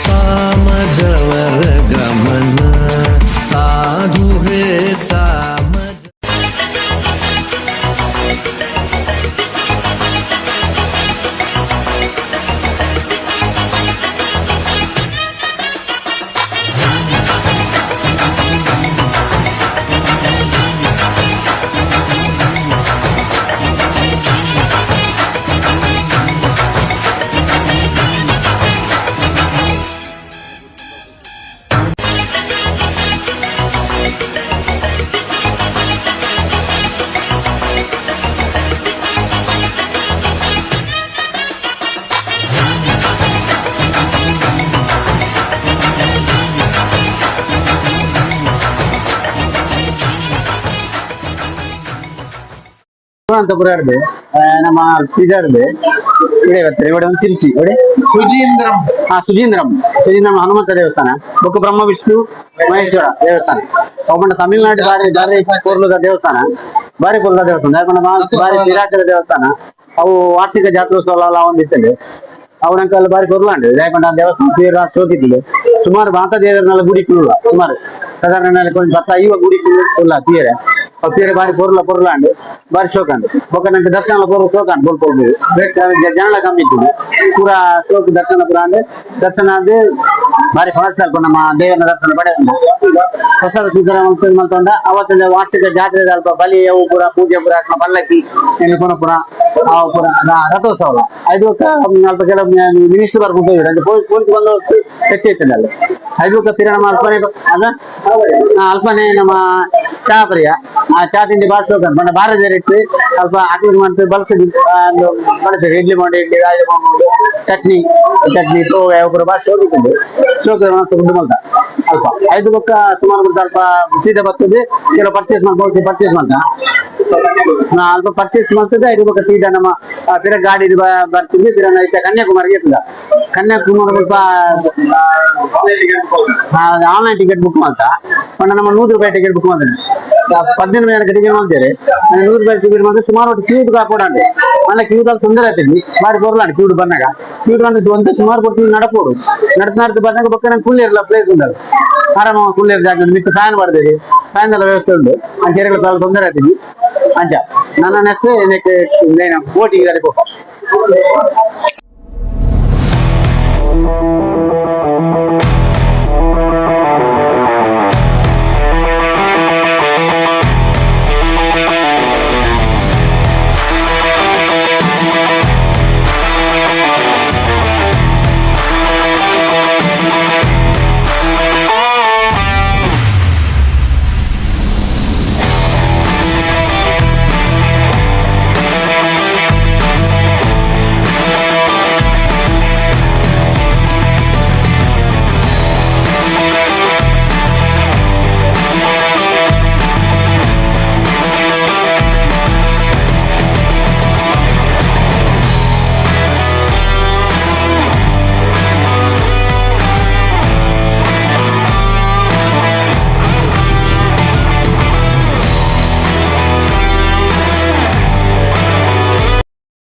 ಸಾಮಜ ವರ ಗಮನ ಸಾಧು ಹೇ ಸಾಮಜ ಪುರ ನಮ್ಮ ಇದಾರ್ದೆ ಇಡೆ ಬರ್ತಾರೆ ഇവിടെ ಒಂದು ಚಿರ್ಚಿ ನೋಡಿ ಸುಜೀಂದ್ರಂ ಹನುಮಂತ ದೇವಸ್ಥಾನ ಬೊಕ್ಕ ಬ್ರಹ್ಮ ವಿಷ್ಣು ಮಹೇಶ್ವರ ದೇವಸ್ಥಾನ ಒಬ್ಬನ ತಮಿಳ್ನಾಡು ಬಾರಿ ಪೂರ್ಲದ ದೇವಸ್ಥಾನ ಬಾರಿ ಪೂರ್ಲದ ದೇವಸ್ಥಾನ ಬಾರಿ ವಿರಾಜರ ದೇವಸ್ಥಾನ ಅವು ವಾರ್ಷಿಕ ಜಾತ್ರೋತ್ಸವ ಎಲ್ಲ ಒಂದಿತ್ತಲ್ಲಿ ಅವನಂಕಲ್ ಬಾರಿ ಕೊರ್ಲಾಂಡ್ ರೇಪಂಡ ದೇವಸ್ಥಾನ ತೀರ ಸೋತಿದ್ದಿಲ್ಲ ಸುಮಾರು ಮಾತಾ ದೇವರನ್ನೆಲ್ಲ ಗುಡಿ ಕುಲ್ಲ ಸುಮಾರು ಸಾಧಾರಣ ಕೊಂಚ 10-50 ಗುಡಿ ಕುಲ್ಲ ತೀರೆ ತೀರೆ ಬಾರಿ ಪೊರ್ಲಾಂಡ್ ಬಾರಿ ಶೋಕಂಡ್ ಬೊಕ್ಕ ದರ್ಶನ ಪೂರ್ವ ಶೋಕಂಡ್ ಬೋಲ್ಬೋದು ಜನ ಕಮ್ಮಿ ಇತ್ತು ಪೂರ ಶೋಕ ದರ್ಶನ ಪೂರ ಅಂದ್ರೆ ದರ್ಶನ ಅಂದ್ರೆ ಬಾರಿ ಫಾಸ್ಟ್ ಅಲ್ಪ ನಮ್ಮ ದೇವರ ದರ್ಶನ ಪಡೆ ಹೊಸ ಸಿದ್ದರಾಮ ಮಲ್ತೊಂಡ ಅವತ್ತಿನ ವಾರ್ಷಿಕ ಜಾತ್ರೆ ಅಲ್ಪ ಬಲಿ ಅವು ಪೂರ ಪೂಜೆ ಪೂರ ಪಲ್ಲಕ್ಕಿ ಪುನಃ ಪುರ ಅವು ಪೂರ ರಥೋತ್ಸವ ಐದು ಅಲ್ಪ ಕೆಲವು ಮಿನಿಸ್ಟರ್ ಬರ್ಕೊಂಡು ಹೋಗಿದ್ರು ಪೊಲೀಸ್ ಬಂದು ಹೆಚ್ಚೈತಿಲ್ಲ ಅಲ್ಲಿ ಐದು ತೀರ ನಮ್ಮ ಅಲ್ಪನೆ ಅದ ಅಲ್ಪನೆ ನಮ್ಮ ಚಾ ಪ್ರಿಯ ಆ ಚಾ ತಿಂಡಿ ಬಾರಿ ಶೋಕ ಬಣ್ಣ ಬಾರ ಇಟ್ಟು ಸ್ವಲ್ಪ ಹಾಕಿ ಮಾಡ್ತೀವಿ ಬಳಸ್ತೀವಿ ಇಡ್ಲಿ ಮಾಡಿ ಇಡ್ಲಿ ರಾಜ ಮಾಡ್ಬೋದು ಚಟ್ನಿ ತೋವೆ ಒಬ್ಬರು ಬಾರಿ ಶೋಕಿತ್ತು ಶೋಕ ದುಡ್ಡು ಮಲ್ತ ಅಲ್ಪ ಐದು ಬೊಕ್ಕ ಸುಮಾರು ಬಿಟ್ಟು ಅಲ್ಪ ಸೀದಾ ಬರ್ತದೆ ಕೆಲವು ಪರ್ಚೇಸ್ ಮಾಡ್ತಾ ಅಲ್ಪ ಪರ್ಚೇಸ್ ಮಾಡ್ತದೆ ಐದು ಬೊಕ್ಕ ಸೀದಾ ನಮ್ಮ ಪಿರ ಗಾಡಿ ಬರ್ತಿದ್ವಿ ಪಿರ ಕನ್ಯಾಕುಮಾರಿಗೆ ಇರ್ತದ ಕನ್ಯಾಕುಮಾರಿ ಸ್ವಲ್ಪ ಆನ್ಲೈನ್ ಟಿಕೆಟ್ ಬುಕ್ ಮಾಡ್ತಾ ಪಂಡ ನಮ್ಮ ₹100 ಟಿಕೆಟ್ ಬುಕ್ ಮಾಡಿದ್ರೆ 18 ಜನ ಟಿಕೆಟ್ ಮಾಡ್ತಾರೆ ₹100 ಟಿಕೆಟ್ ಮಾಡಿದ್ರೆ ಸುಮಾರು ಒಟ್ಟು ಕ್ಯೂಡ್ ಕಾಪಾಡಂತೆ ಮళ్ళీ ಕ್ಯೂದಲ್ಲಿ ತೊಂದರೆ ಆಗ್ತದೆ ಬಾರಿ ಬರಲಾಂಡ್ ಕ್ಯೂಡ್ ಬಂದಾಗ ಕ್ಯೂಡ್ ಬಂದು ಒಂದು ಸುಮಾರು ಕೊಟ್ಟು ನಡಪೋಡು ನಡ್ದು ಬಂದಾಗ ಬೊಕ್ಕ ನಂಗೆ ಕುಳ್ಳಿರಲ್ಲ ಪ್ಲೇಸ್ ಉಂಟಲ್ಲ ಆರಾಮ ಕುಳ್ಳಿರ ಜಾಗ ಮಿಕ್ಕ ಫ್ಯಾನ್ ಬರ್ತದೆ ಫ್ಯಾನ್ ಎಲ್ಲ ವ್ಯವಸ್ಥೆ ಉಂಟು ಆ ಕೆರೆಗಳ ತೊಂದರೆ ಆಗ್ತದೆ ಅಂಚ ನನ್ನ ನೆಕ್ಸ್ಟ್ ಬೋಟಿಗೆ ಗಾಡಿ ಹೋಗ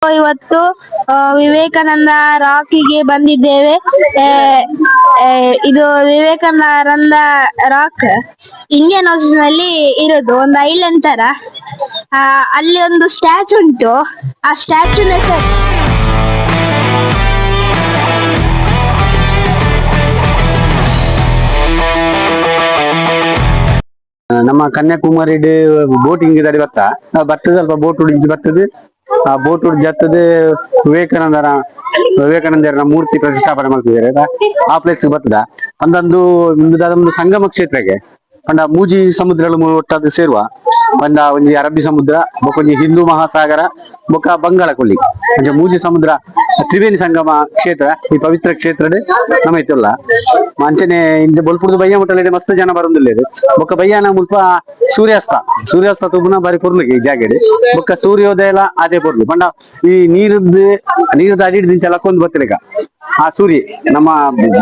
ಇವತ್ತು ವಿವೇಕಾನಂದ ರಾಕಿಗೆ ಬಂದಿದ್ದೇವೆ. ಇದು ವಿವೇಕಾನಂದ ರಾಕ್ ಇಂಡಿಯನ್ ಓಷನ್ ನಲ್ಲಿ ಇರೋದು ಒಂದು ಐಲ್ಯಾಂಡ್ ತರ. ಅಲ್ಲಿ ಒಂದು ಸ್ಟ್ಯಾಚು ಉಂಟು. ಆ ಸ್ಟ್ಯಾಚುನ ಹೆಸರು ನಮ್ಮ ಕನ್ಯಾಕುಮಾರಿ ಬೋಟಿಂಗ್ ದಾಡಿ ಬರ್ತದೆ ಸ್ವಲ್ಪ ಬೋಟ್ ಉಡಿಂಚಿ ಬರ್ತದೆ. ಆ ಬೋಟ್ ಉಡ್ ಜತ್ತದ ವಿವೇಕಾನಂದರ ಮೂರ್ತಿ ಪ್ರತಿಷ್ಠಾಪನೆ ಮಾಡ್ತಿದ್ದಾರೆ ಆ ಪ್ಲೇಸ್ ಬರ್ತದ. ಒಂದು ಸಂಗಮ ಕ್ಷೇತ್ರಕ್ಕೆ ಪಂಡ ಮೂಜಿ ಸಮುದ್ರಗಳು ಒಟ್ಟಾದ ಸೇರುವ ಪಂಡ ಒಂಜಿ ಅರಬ್ಬಿ ಸಮುದ್ರ ಬೊಕೊಂಜಿ ಹಿಂದೂ ಮಹಾಸಾಗರ ಬೊಕ್ಕ ಬಂಗಾಳ ಕೊಲ್ಲಿ ಅಂಚ ಮೂಜಿ ಸಮುದ್ರ ತ್ರಿವೇಣಿ ಸಂಗಮ ಕ್ಷೇತ್ರ ಈ ಪವಿತ್ರ ಕ್ಷೇತ್ರ ನಮ್ಮ ಐತಲ್ಲ ಅಂಚನೆ ಇಂದ ಬೊಲ್ಪುರ್ದು ಬಯ್ಯ ಮುಟ್ಟಲೆ ಮಸ್ತ್ ಜನ ಬರೋದಿಲ್ಲ ಬೊಕ್ಕ ಬಯ್ಯಾನ ಮುಲ್ಪ ಸೂರ್ಯಾಸ್ತ ತುಬುನ ಬಾರಿ ಪೊರ್ಲಿಗೆ ಈ ಜಾಗಡೆ ಬೊಕ್ಕ ಸೂರ್ಯೋದಯ ಎಲ್ಲ ಅದೇ ಪೊರ್ಲು ಪಂಡ ಈ ನೀರು ದಾಡಿ ಹಿಡಿದು ಲಕ್ಕೊಂದು ಬತ್ತಲಿಕ ಆ ಸೂರ್ಯ ನಮ್ಮ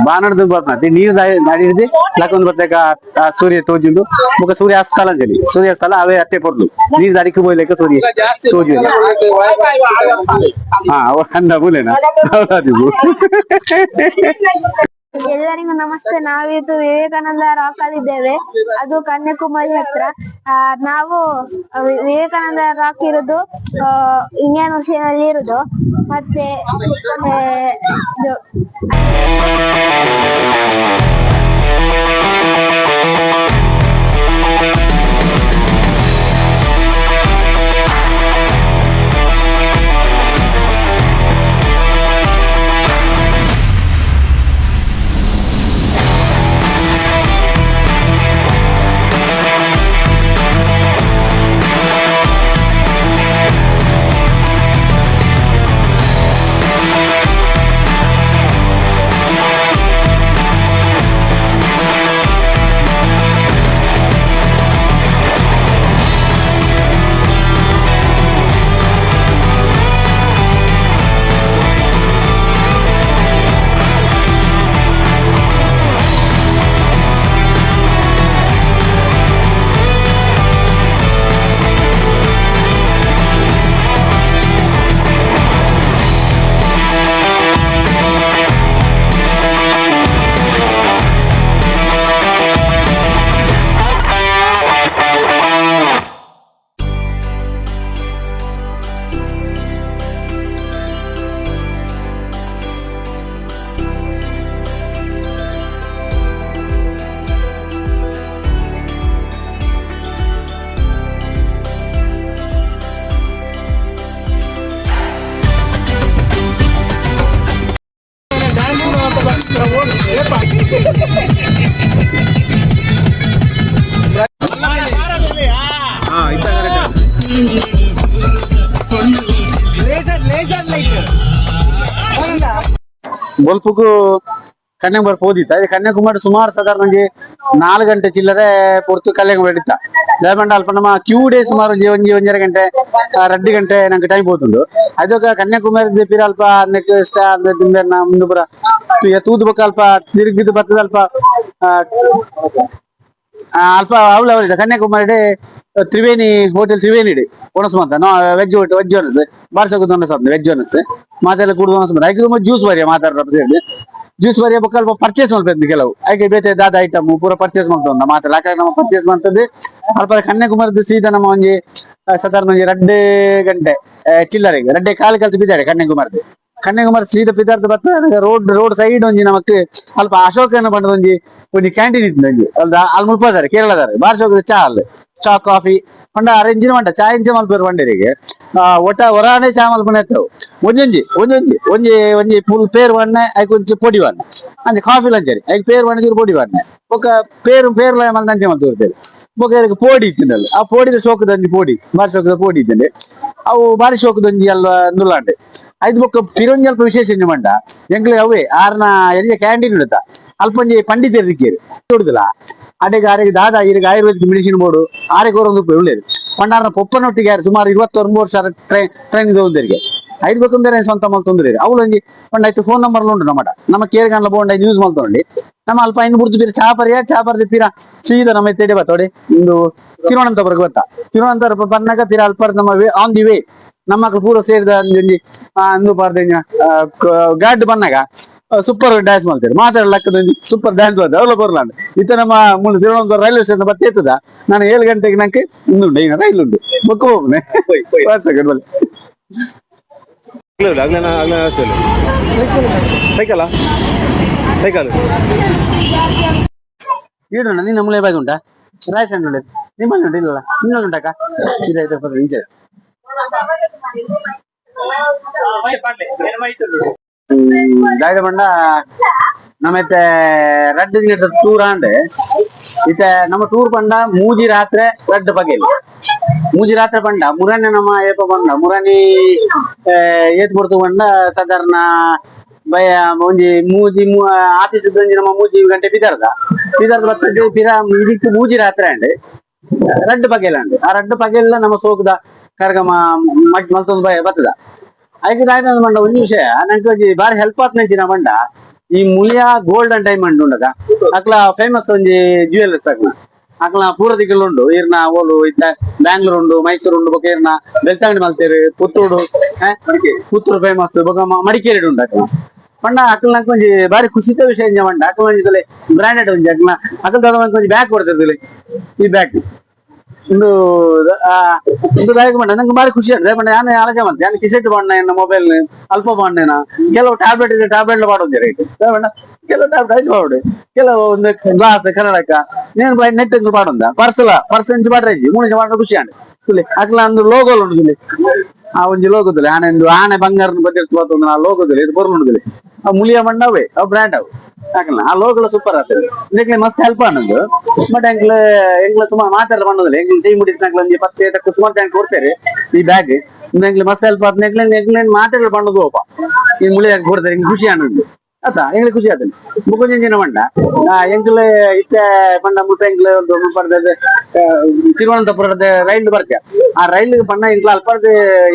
ಬಾನಡ್ದು ಬರ್ತದೆ ನೀರು ದಾಡಿ ಹಿಡಿದು ಲಕ್ಕೊಂದು ಬತ್ತಲಿಕ ಆ ಸೂರ್ಯ ತೋಜಿಂದು ಬೊಕ್ಕ ಸೂರ್ಯಾಸ್ತಲ ಅಂಜಲಿ ಸೂರ್ಯಾಸ್ತಲ ಅವೇ ಅತ್ತೆ ಪೊರ್ಲು ನೀರು ದಾಡಿಕ್ಕೆ ಬೋಯ್ಲಿಕ್ಕೆ ಸೂರ್ಯ ತೋಜಿ ಹಾ ಅಂದ ಬೂಲೆನಾ ಎಲ್ಲರಿಗೂ ನಮಸ್ತೆ. ನಾವಿದು ವಿವೇಕಾನಂದ ರಾಕ್ ಅಲ್ಲಿ ಇದ್ದೇವೆ. ಅದು ಕನ್ಯಾಕುಮಾರಿ ಹತ್ರ. ನಾವು ವಿವೇಕಾನಂದ ರಾಕ್ ಇರೋದು ಇಂಡಿಯನ್ ಓಷನ್ ಅಲ್ಲಿ ಇರೋದು. ಮತ್ತೆ ಇದು ಬೊಲ್ಪುಗು ಕನ್ಯಾಕುಮಾರಿ ಹೋದಿತ್ತ ಇದು ಕನ್ಯಾಕುಮಾರಿ ಸುಮಾರು ಸಾಧಾರಣ 4 ಗಂಟೆ ಚಿಲ್ಲರೆ ಪೊರ್ತು ಕನ್ಯಾಕುಮಾರಿ ಇತ್ತ ದಾಯಪಂಡ ಅಲ್ಪ ನಮ್ಮ ಕ್ಯೂ ಡೇ ಸುಮಾರು ಒಂಜಿ 1.5 ಗಂಟೆ 2 ಗಂಟೆ ನಂಗೆ ಟೈಮ್ ಹೋತುಂಡು ಅದಕ್ಕೆ ಕನ್ಯಾಕುಮಾರಿ ಪಿರ ಅಲ್ಪ ನೆಕ್ಸ್ಟ್ ಮುಂದು ಪುರ ತೂದು ಬೊಕ್ಕ ಅಲ್ಪ ತಿರುಗಿದು ಬರ್ತದ ಅಲ್ಪ ಅಲ್ಪ ಅವಳ ಕನ್ಯಾಕುಮಾರಿ ತ್ರಿವೇಣಿ ಹೋಟೆಲ್ ತ್ರಿವೇಣಿ ಒಣಸು ಅಂತ ವೆಜ್ ಒನಸ್ ಬಾರ್ಸೋದು ಒನಸ್ ವೆಜ್ ಒನಸ್ ಮಾತೆಲ್ಲ ಕುಡಿದು ಒನಸ್ ಐದು ಜ್ಯೂಸ್ ಬರಿಯ ಮಾತಾಡ್ರ ಜ್ಯೂಸ್ ಬರಿಯ ಬೊಕ್ಕ ಅಲ್ಪ ಪರ್ಚೇಸ್ ಮಾಡ್ಬೇಕು ಕೆಲವು ಐಕೆ ಬೇತೆ ದಾದ ಐಟಮ್ ಪೂರ ಪರ್ಚೇಸ್ ಮಾಡ್ತಾ ಮಾತಾಡ ಯಾಕಂದ್ರೆ ನಮ್ಮ ಪರ್ಚೇಸ್ ಮಾಡ್ತದೆ ಅಲ್ಪ ಕನ್ಯಾಕುಮಾರಿ ಸೀದಾ ನಮ್ಮ ಒಂಜಿ ಸಾಧಾರಣ 2 ಗಂಟೆ ಚಿಲ್ಲರೆಗೆ 2 ಕಾಲು ಕಲ್ತು ಬಿದ್ದಾರೆ ಕನ್ಯಾಕುಮಾರಿ ಸೀದಾ ಪಿದಾರ್ದ ಬರ್ತದೆ ರೋಡ್ ಸೈಡ್ ಒಂಜಿ ನಮಕ್ ಅಲ್ಪ ಅಶೋಕನ ಬಂದ ಒಂಜಿ ಕ್ಯಾಂಟೀನ್ ಇತ್ತು ಒಂಜಿ ಅಲ್ಲಿ ಮುಲ್ಪದಾರೆ ಕೇರಳದಾರೆ ಬಾರ್ಸೋಗ ಚಾ ಕಾಫಿ ಪಂಡ ಅರೆಂಜಿನ ಮಂಡ ಚಾ ಇಂಚ ಮಲ್ಪೇರು ಬಂಡರಿಗೆ ಒಟ್ಟ ಹೊರಾಣೆ ಚಾ ಮಲ್ಪನೆ ಇರ್ತವು ಒಂಜಿ ಫುಲ್ ಪೇರು ಬಣ್ಣೆ ಐಕ್ ಒಂಚಿ ಪೊಡಿ ಬಣ್ಣೆ ಅಂಚೆ ಕಾಫಿ ಲಂಚರಿ ಐಕ್ ಪೇರು ಬಣ್ಣ ಪೊಡಿ ಬಣ್ಣೆ ಬೊಕ್ಕ ಪೇರು ಮಲ್ದಂಚೆ ಮಲ್ತು ಇರ್ತೇವೆ ಬೊಕ್ಕ ಇದಕ್ಕೆ ಪೋಡಿ ಇತ್ತಿನಲ್ಲಿ ಆ ಪೋಡಿದ ಶೋಕದಂಜಿ ಪೋಡಿ ಬಾರಿ ಶೋಕದ ಪೋಡಿ ಇದ್ದಲ್ಲಿ ಅವು ಬಾರಿ ಶೋಕದಂಜಿ ಅಲ್ವ ನುಲ್ಲಾಂಡೆ ಐದು ಬೊಕ್ಕ ಪಿರೊಂಜಿ ಅಲ್ಪ ವಿಶೇಷ ಮಂಡ ಎಂಕ್ಲೆ ಅವೇ ಆರ್ನ ಎಲ್ಲಿ ಕ್ಯಾಂಟೀನ್ ಇಡುತ್ತ ಅಲ್ಪಂಜಿ ಪಂಡಿತರು ದಿಕ್ಕೇರು ನೋಡುದಿಲ್ಲ ಅಡೆಗೆ ಆರೆಗೆ ದಾದ ಈಗ ಆಯುರ್ವೇದಿಕ್ ಮೆಡಿಸಿನ್ ಬೋರ್ಡು ಆರೆಗೆ ರೂಪಾಯಿ ಒಳ್ಳೇದು ಪಂಡಾರನ ಪೊಪ್ಪನೊಟ್ಟಿಗೆ ಯಾರು ಸುಮಾರು 21 ವರ್ಷ ಟ್ರೈನ್ ಹೋದರಿಗೆ ಐದು ಬೇಕಂದ್ರೆ ಸ್ವಂತ ಮಲ್ ತೊಂದ್ರೆ ಅವಳಂಜಿ ಪಂಡ ಆಯ್ತು ಫೋನ್ ನಂಬರ್ ಉಂಟು ನಮ್ಮ ಕೇರ್ಗನ್ಲ ಬೋಂಡ ಯೂಸ್ ಮಾಡ್ತೊಂಡಿ ನಮ್ಮ ಅಲ್ಪ ಇನ್ನು ಬಿಡ್ತು ಪೀರ ಚಾಪರ್ದ ಪೀರ ಸೀದಾ ನಮ್ಮ ತೆಡೆ ಬತ್ತೋಡಿ ಇಂದು ತಿರುವನಂತಪುರಕ್ಕೆ ಬತ್ತ ತಿರುವನಂತಪುರ ಬಂದಾಗ ಪೀರ ಅಲ್ಪ ನಮ್ಮ ಆನ್ ದಿ ವೇ ನಮ್ಮ ಮಕ್ಕಳು ಪೂರ ಸೇರಿದ ಅಂದು ಪಾರ್ದ ಗಾಡ್ ಬಂದಾಗ ಸೂಪರ್ ಡ್ಯಾನ್ಸ್ ಮಾಡ್ತಾರೆ ಮಾತಾಡಲಕ್ಕದ ಸೂಪರ್ ಡ್ಯಾನ್ಸ್ ಮಾಡ್ತಾರೆ ಅವಳು ಬರಲ್ಲ ಇತ್ತ ನಮ್ಮ ಮುಂದೆ ತಿರುವನಂತಪುರ ರೈಲ್ವೆ ಸ್ಟೇಷನ್ ಬರ್ತದ ನಾನು 7 ಗಂಟೆಗೆ ನಂಗೆ ಇನ್ನುಂಡು ಈಗ ರೈಲ್ ಉಂಟು ಬೊಕ್ಕ ಹೋಗ್ನೆ ಸೈಕಲ್ ಈಡುಂಡ ನಿನ್ನ ಮುಳೆ ಬಾಗಿ ಉಂಟಾ ರೇಷನ್ ಉಂಟು ನಿಮ್ಮಲ್ಲಿ ಉಂಟು ಇಲ್ಲಲ್ಲ ನಿಮ್ಮಲ್ಲಿ ಉಂಟಾಕ ಇದಾಯ್ತು ಇಂಚೆ ದಾಯ್ದ ಬಂಡ ನಮ್ಮತ್ತೆ ರಡ್ಡು ದಿನ ಟೂರ್ ಆಂಡ್ ಇತ್ತೆ ನಮ್ಮ ಟೂರ್ ಬಂಡ ಮೂಜಿ ರಾತ್ರೆ ರಡ್ಡು ಬಗೆಲಿ ಮೂಜಿ ರಾತ್ರೆ ಬಂಡ ಮುರಾನಿ ನಮ್ಮ ಏಪ ಬಂಡ ಮುರಾನಿ ಏತ್ ಬರ್ತು ಬಂಡ ಸಾಧಾರಣ ಭಯ ಒಂಜಿ ಮೂಜಿ ಆಫೀಸ್ ನಮ್ಮ ಮೂಜಿ ಗಂಟೆ ಬಿದಾರ್ದ ಬರ್ತದೆ ಇದಕ್ಕೆ ಮೂಜಿ ರಾತ್ರಿ ಅಂಡ್ ರಡ್ಡು ಬಗೆಲ ಅಂಡ್ ಆ ರಡ್ಡು ಬಗೆಲ್ಲ ನಮ್ಮ ಸೋಕದ ಕರ್ಗಮ ಮಲ್ತೊಂದು ಭಯ ಬರ್ತದ ಐದು ದಾಯ್ದ ಮಂಡ ಒಂದು ವಿಷಯ ನಂಗೆ ಬಾರಿ ಹೆಲ್ಪ್ ಆತ್ನಂಚಿನ ಮಂಡ ಈ ಮುಳಿಯ ಗೋಲ್ಡನ್ ಡೈಮಂಡ್ ಉಂಡದ ಅಕ್ಲ ಫೇಮಸ್ ಒಂಜಿ ಜ್ಯುವೆಲ್ಲರ್ಸ್ ಅಕ್ಲ ಪೂರ ದಿಕ್ಕಲು ಉಂಡು ಇರ್ನ ಓಲು ಇತ್ತ ಬ್ಯಾಂಗ್ಳೂರ್ ಉಂಡು ಮೈಸೂರು ಉಂಡು ಬೊಕ ಇರ್ನ ಬೆಳ್ತಂಗಡಿ ಮಲ್ತೇರು ಪುತ್ತೂರು ಫೇಮಸ್ ಬೊಕ ಮಡಿಕೇರಿ ಉಂಡು ಅಕ್ಲ ಪಂಡ ಅಕ್ಲ ನಂಗೆ ಒಂಜಿ ಬಾರಿ ಖುಷಿತ ವಿಷಯ ಮಂಡ ಅಕ್ಲ ಒಂಜಿ ಬ್ರಾಂಡೆಡ್ ಒಂಜಿ ಅಕ್ಲ ಒಂಜಿ ಬ್ಯಾಗ್ ಕೊಡ್ತಿರ್ಲಿ ಈ ಬ್ಯಾಗ್ ಇಂದು ದಾಯಕ ಬಂಡ ನಂಗೆ ಬಾರಿ ಖುಷಿ ಆಗ್ತದೆ ಬಂಡ ನಾನು ಆಲೋಚನೆ ಮಾಡ್ತೆ ನಾನು ಕಿಸೆಟ್ ಬಾಂಡ ಎನ್ನ ಮೊಬೈಲ್ ಅಲ್ಪ ಬಾಂಡೇನ ಕೆಲವು ಟ್ಯಾಬ್ಲೆಟ್ ಬಾಡೋದು ರೈಟ್ ಬೇಡ ಕೆಲವು ಟ್ಯಾಬ್ಲೆಟ್ ಬಾಡು ಕೆಲವು ಒಂದು ಗ್ಲಾಸ್ ಕನ್ನಡಕ ನೀನು ನೆಟ್ ಬಾಡೊಂದ ಪರ್ಸ್ ಇಂಚು ಬಾಡ್ರೆ ಮೂರು ಬಾಡ ಖುಷಿ ಆಂಡೆ ತುಲಿ ಅಕ್ಲ ಒಂದು ಲೋಗೋಲ್ ಉಂಟು ಆ ಒಂಜಿ ಲೋಗೋದಲ್ಲಿ ಆನೆ ಬಂಗಾರ ಬದಿರ್ತದ ಆ ಲೋಗೋದಲ್ಲಿ ಇದು ಬರೋದು ಉಂಟು ಆ ಮುಳಿಯ ಬಂಡವೇ ಅವು ಬ್ರ್ಯಾಂಡ್ ಅವು ಯಾಕಲ್ಲ ಆ ಲೋಗಲ ಸೂಪರ್ ಆಗ್ತದೆ ಇದಕ್ಕೆ ಮಸ್ತ್ ಹೆಲ್ಪ್ ಅನ್ನೋದು ಬಟ್ ಎಂಗ್ಲ ಸುಮಾರು ಮಾತಾಡ ಬಂದದಿಲ್ಲ ಎಂಗ್ಲ ಟೀಮ್ ಮುಡಿದ್ನಾಗ್ಲ ಒಂದು 10 ಸುಮಾರು ಟ್ಯಾಂಕ್ ಕೊಡ್ತಾರೆ ಈ ಬ್ಯಾಗ್ ಎಂಗ್ಲ ಮಸ್ತ್ ಹೆಲ್ಪ್ ಆತ ಎಂಗ್ಲ ಮಾತಾಡ ಬಂದದು ಒಪ್ಪ ಈ ಮುಳಿಯಾಗಿ ಕೊಡ್ತಾರೆ ಎಂಗ್ ಖುಷಿ ಅನ್ನೋದು ಆತಾ ಎಂಗ್ಲ ಖುಷಿ ಆಗ್ತದೆ ಮುಖಂಜಿನ ಮಂಡ ಎಂಗ್ಲ ಇತ್ತ ಪಂಡ ಮುಟ್ಟ ಎಂಗ್ಲ ಒಂದು ಮುಲ್ಪರ್ದ ತಿರುವನಂತಪುರದ ರೈಲ್ ಬರ್ತೀಯ ಆ ರೈಲ್ ಪಂಡ ಎಂಗ್ಲ ಅಲ್ಪರ್ದ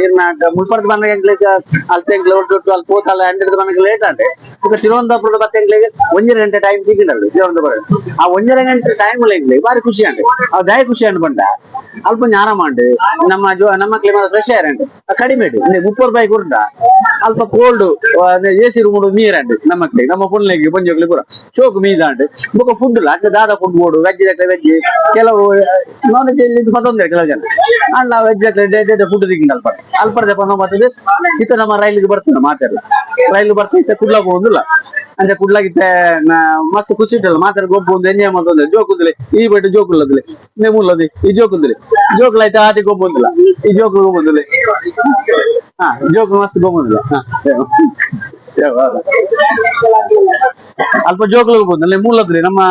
ಇರ್ನ ಮುಲ್ಪರ್ದ ಬಂದಾಗ ಎಂಗ್ಲಿಗ ಅಲ್ಪ ಎಂಗ್ಲ ಒಟ್ಟು ಅಲ್ಲಿ ಪೋತಲ್ಲ 100 ಬಂದಾಗ ಲೇಟ್ ಆಂಡೆ ಈಗ ತಿರುವನಂತಪುರದ ಬತ್ತ ಎಂಗ್ಲಿಗೆ 1 ಗಂಟೆ ಟೈಮ್ ಸಿಕ್ಕಿನಲ್ಲ ತಿರುವನಂತಪುರ ಆ 1 ಗಂಟೆ ಟೈಮ್ ಎಂಗ್ಲಿಗೆ ಬಾರಿ ಖುಷಿ ಆಂಡೆ ಅವ್ ದಯ ಖುಷಿ ಅಂಡ್ ಬಂಡ ಅಲ್ಪ ಜ್ಞಾನ ಮಾಡಿ ನಮ್ಮ ಕ್ಲಿಮಾದ ಫ್ರೆಶ್ ಏರ್ ಅಂಡ್ ಕಡಿಮೆ 30 ರೂಪಾಯಿ ಕೊಡ್ಡ ಅಲ್ಪ ಕೋಲ್ಡ್ ಎಸಿ ರೂಮ್ ನೀರಂಡ್ ನಮ್ಮ ಪುಣ್ಯಗೆ ಪಂಜೋಗ್ಲಿ ಪೂರ ಶೋಕು ಮೀದಾಂಡ್ ಬೊಕ ಫುಡ್ ಅಕ್ಕ ದಾದ ಫುಡ್ ಬೋಡು ವೆಜ್ ವೆಜ್ ಕೆಲವು ನಾನ್ ವೆಜ್ ಮತ್ತೊಂದು ಕೆಲವು ಜನ ಅಂಡ್ ವೆಜ್ ಫುಡ್ ತಿಂಗ್ ಅಲ್ಪರ್ದೆ ಬರ್ತದೆ ಇತ್ತ ನಮ್ಮ ರೈಲಿಗೆ ಬರ್ತದೆ ಮಾತಾಡಿ ರೈಲು ಬರ್ತದೆ ಇತ್ತ ಕುಡ್ಲಾಗ ಹೋಗುದಿಲ್ಲ ಅಂದ್ರೆ ಕುಡ್ಲಾಗಿತ್ತ ಮಸ್ತ್ ಖುಷಿ ಇದ್ದಲ್ಲ ಮಾತಾಡಿ ಗೊಬ್ಬ ಒಂದು ಎಂಜಾಯ್ ಮಾಡ್ತಂದ್ರೆ ಜೋಕುದಿಲ್ಲ ಈ ಬಟ್ ಜೋಕುಲ್ಲದಿಲ್ಲ ಮೂಲದಿ ಈ ಜೋಕುದಿಲ್ಲ ಜೋಕುಲ ಆಯ್ತಾ ಆತಿ ಗೊಬ್ಬ ಒಂದಿಲ್ಲ ಈ ಜೋಕು ಗೊಬ್ಬೊಂದಿಲ್ಲ ಹಾ ಜೋಕು ಮಸ್ತ್ ಗೊಬ್ಬೊಂದಿಲ್ಲ ಅಲ್ಪ ಜೋಕ್ಲು ಹೋಗ್ಬೋದು ಅಲ್ಲಿ ಮೂಲದ್ರಿ ನಮ್ಮ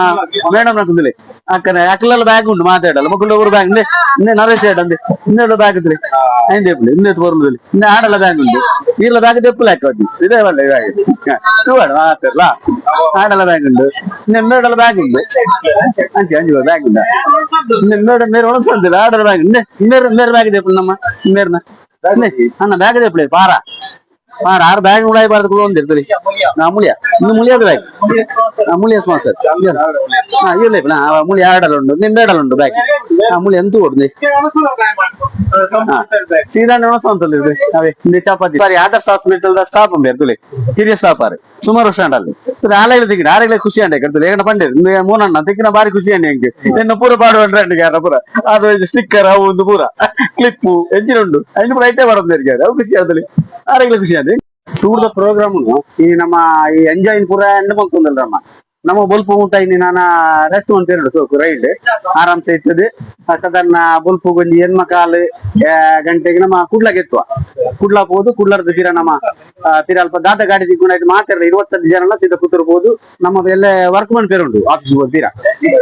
ಮೇಡಮ್ ಹಾಕಿದ್ಲಿ ಅಕ್ಕನ ಅಕ್ಕಲೆಲ್ಲ ಬ್ಯಾಗ್ ಉಂಟು ಮಾತಾಡಲ್ಲ ಮಕ್ಕಳು ಒಬ್ಬರು ಬ್ಯಾಗ್ ಇನ್ನೇ ನರೇಶ್ ಹೇಳ ಅಂದೆ ಇನ್ನೆರಡು ಬ್ಯಾಗ್ ಇದ್ರಿ ಐದು ಎಪ್ಪಲಿ ಇನ್ನೆತ್ತು ಬರುದಿಲ್ಲ ಇನ್ನೇ ಆಡಲ್ಲ ಬ್ಯಾಗ್ ಉಂಟು ಈರ್ಲ ಬ್ಯಾಗ್ ದೆಪ್ಪಲು ಹಾಕೋದು ಇದೇ ಒಳ್ಳೆ ಬ್ಯಾಗ್ ತೂವಾಡ ಮಾತಾಡಲ್ಲ ಆಡಲ್ಲ ಬ್ಯಾಗ್ ಉಂಟು ಇನ್ನೆರಡಲ್ಲ ಬ್ಯಾಗ್ ಉಂಟು ಅಂಚೆ ಬ್ಯಾಗ್ ಉಂಟ ಇನ್ನೆರಡು ಮೇರೆ ಒಣಗಿಸಂತಿಲ್ಲ ಆಡಲ್ಲ ಬ್ಯಾಗ್ ಇನ್ನೇರು ಬ್ಯಾಗ್ ದೆಪ್ಪಲು ನಮ್ಮ ಇನ್ನೇರ್ನ ಅಣ್ಣ ಬ್ಯಾಗ್ ದೆಪ್ಪಲಿ ಪಾರ ಆರು ಬ್ಯಾಗ್ ಉಡಾಯಿಬಾರ್ದು ಕೂಡ ಒಂದಿರ್ತದೆ ಮುಳಿಯ ಇನ್ನು ಮುಳಿಯೋದು ಬ್ಯಾಗ್ ಮುಳಿಯ ಸ್ಪಾನ್ಸರ್ ಇಲ್ಲ ಮುಳಿ ಆಡಲ್ಲ ಉಂಟು ನಿಂಬೆಡಲ್ಲ ಉಂಟು ಬ್ಯಾಗ್ ಮುಳಿ ಎಂತೂ ಕೊಡ್ದು ಸೀದಾ ನೋಡ್ಸಂತಲ್ಲಿ ಅವೇ ಇಲ್ಲಿ ಚಪಾತಿ ಸಾರಿ ಆದರ್ಶ ಹಾಸ್ಪಿಟಲ್ ಸ್ಟಾಪ್ ಬೇರ್ತದೆ ಹಿರಿಯ ಸ್ಟಾಪ್ ಆರು ಸುಮಾರು ವರ್ಷ ಅಲ್ಲಿ ಆಲೆಗಳು ತೆಗಿನ ಆರೆಗಳ ಖುಷಿ ಅಂಡೆ ಕರ್ತದೆ ಏನ ಪಂಡೆ ಮೂನಣ್ಣ ತೆಗಿನ ಬಾರಿ ಖುಷಿ ಅಂಡೆ ಹೆಂಗೆ ಇನ್ನು ಪೂರ ಪಾಡುವಂಡ್ರೆ ಅಂಡಿಗೆ ಯಾರ ಪೂರ ಅದು ಸ್ಟಿಕ್ಕರ್ ಅವು ಒಂದು ಪೂರ ಕ್ಲಿಪ್ಪು ಎಂಜಿನ್ ಉಂಟು ಐದು ಪೂರ ಐಟೇ ಬರೋದು ಅವು ಖುಷಿ ಆದಲ್ಲಿ ಆರೆಗಳ ಖುಷಿ ಅಂದೆ ಟೂರ್ ದ ಪ್ರೋಗ್ರಾಮ್ ಈ ನಮ್ಮ ಈ ಎಂಜಾಯ್ ಪೂರ ಎಂಡ್ ಮಲ್ಕೊಂಡಲ್ರಮ್ಮ ನಮ್ಮ ಬೊಲ್ಪು ಊಟ ಇನ್ನು ನಾನು ರೆಸ್ಟೋರೆಂಟ್ ಎರಡು ಸೋಕು ರೈಡ್ ಆರಾಮ್ಸೆ ಇರ್ತದೆ ಸಾಧಾರಣ ಬೊಲ್ಪು ಗೊಂಜಿ ಹೆಣ್ಮಕಾಲು ಗಂಟೆಗೆ ನಮ್ಮ ಕುಡ್ಲಾಗೆ ಎತ್ತುವ ಕುಡ್ಲಾಕ್ ಹೋದು ಕುಡ್ಲಾರ್ದು ಫಿರ ನಮ್ಮ ಫಿರ ಅಲ್ಪ ದಾದ ಗಾಡಿ ತಿಳ್ಕೊಂಡು ಮಾತಾಡ 20 ಜನ ಎಲ್ಲ ಸೀದಾ ಕೂತಿರ್ಬೋದು ನಮ್ಮ ಎಲ್ಲ ವರ್ಕ್ ಮನ್ ಪೇರ್ ಉಂಟು ಆಫೀಸ್ ಹೋದ್ ಫಿರ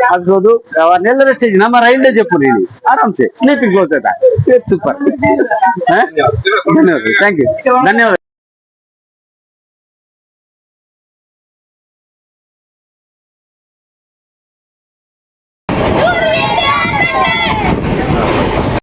ಆಫೀಸ್ ಹೋದು ಅವನ್ನೆಲ್ಲರ ಸ್ಟೇಜ್ ನಮ್ಮ ರೈಲ್ವೆ ಜಪ್ಪು ನೀನು ಆರಾಮ್ಸೆ ಸ್ಲೀಪಿಂಗ್ ಕ್ಲೋಸ್ ಆಯ್ತಾ ಸೂಪರ್ ಧನ್ಯವಾದ ಥ್ಯಾಂಕ್ ಯು ಧನ್ಯವಾದ